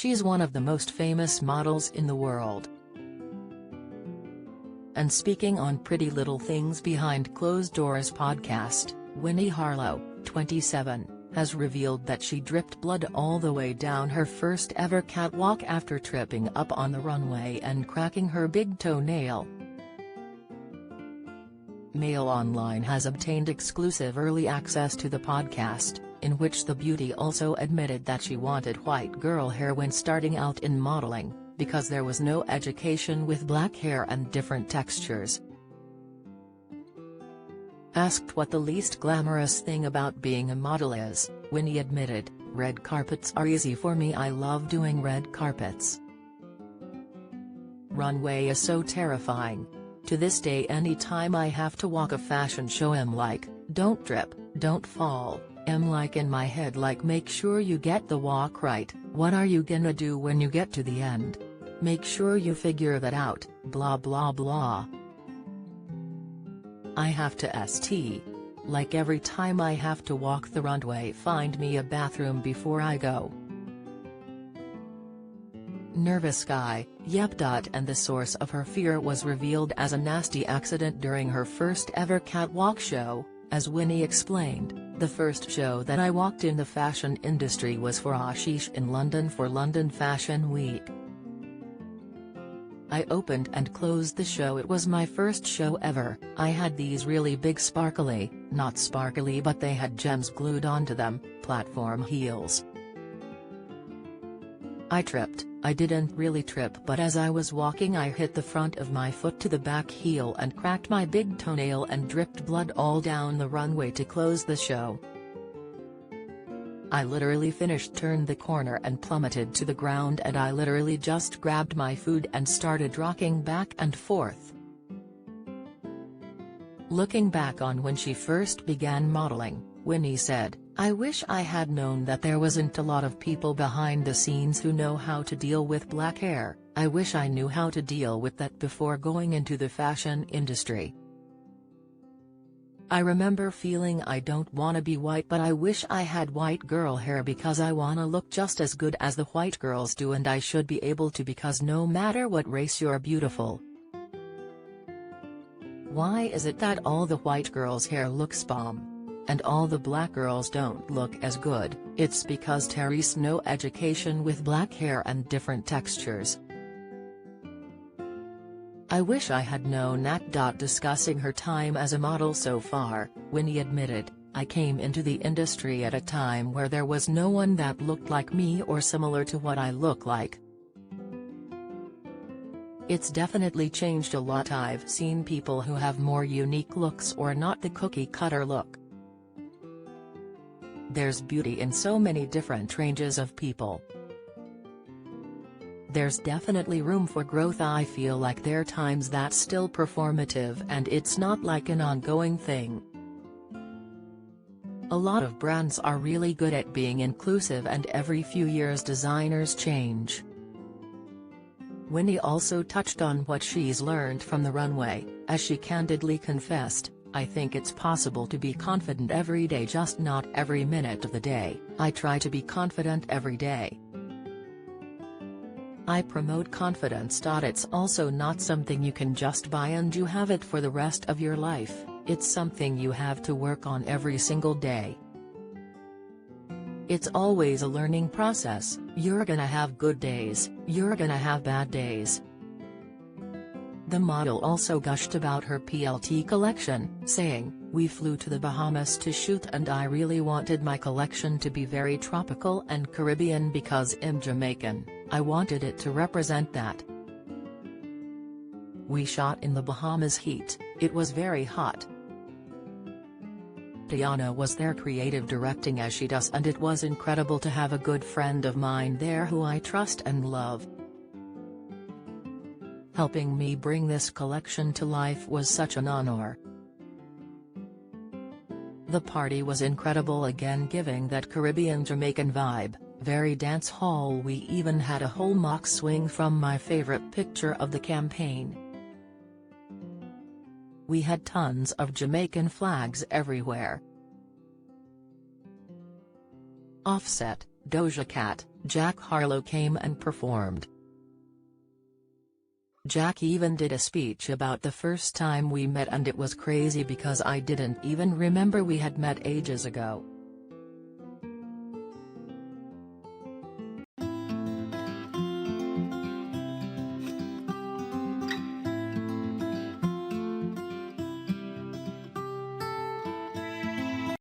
She's one of the most famous models in the world. And speaking on Pretty Little Things Behind Closed Doors podcast, Winnie Harlow, 27, has revealed that she dripped blood all the way down her first ever catwalk after tripping up on the runway and cracking her big toenail. Mail Online has obtained exclusive early access to the podcast, in which the beauty also admitted that she wanted white girl hair when starting out in modeling, because there was no education with black hair and different textures. Asked what the least glamorous thing about being a model is, Winnie admitted, "Red carpets are easy for me. I love doing red carpets. Runway is so terrifying. To this day any time I have to walk a fashion show I'm like, don't trip, don't fall, I'm like in my head like make sure you get the walk right, what are you gonna do when you get to the end? Make sure you figure that out, blah blah blah. I have to like every time I have to walk the runway find me a bathroom before I go. Nervous guy, yep. And the source of her fear was revealed as a nasty accident during her first ever catwalk show, as Winnie explained. The first show that I walked in the fashion industry was for Ashish in London for London Fashion Week. I opened and closed the show. It was my first show ever. I had these really big sparkly, not sparkly but they had gems glued onto them, platform heels. I tripped. I didn't really trip but as I was walking I hit the front of my foot to the back heel and cracked my big toenail and dripped blood all down the runway to close the show. I literally finished, turned the corner and plummeted to the ground and I literally just grabbed my food and started rocking back and forth. Looking back on when she first began modeling, Winnie said, I wish I had known that there wasn't a lot of people behind the scenes who know how to deal with black hair. I wish I knew how to deal with that before going into the fashion industry. I remember feeling I don't wanna be white but I wish I had white girl hair because I wanna look just as good as the white girls do and I should be able to because no matter what race you're beautiful. Why is it that all the white girls' hair looks bomb? And all the black girls don't look as good? It's because there's no education with black hair and different textures. I wish I had known that. Discussing her time as a model so far, Winnie admitted, I came into the industry at a time where there was no one that looked like me or similar to what I look like. It's definitely changed a lot. I've seen people who have more unique looks or not the cookie cutter look. There's beauty in so many different ranges of people. There's definitely room for growth. I feel like there are times that's still performative and it's not like an ongoing thing. A lot of brands are really good at being inclusive and every few years designers change. Winnie also touched on what she's learned from the runway, as she candidly confessed, I think it's possible to be confident every day, just not every minute of the day. I try to be confident every day. I promote confidence. It's also not something you can just buy and you have it for the rest of your life, it's something you have to work on every single day. It's always a learning process. You're gonna have good days, you're gonna have bad days. The model also gushed about her PLT collection, saying, we flew to the Bahamas to shoot and I really wanted my collection to be very tropical and Caribbean because I'm Jamaican, I wanted it to represent that. We shot in the Bahamas heat, it was very hot. Diana was there creative directing as she does and it was incredible to have a good friend of mine there who I trust and love. Helping me bring this collection to life was such an honor. The party was incredible again, giving that Caribbean Jamaican vibe, very dance hall. We even had a whole mock swing from my favorite picture of the campaign. We had tons of Jamaican flags everywhere. Offset, Doja Cat, Jack Harlow came and performed. Jack even did a speech about the first time we met, and it was crazy because I didn't even remember we had met ages ago.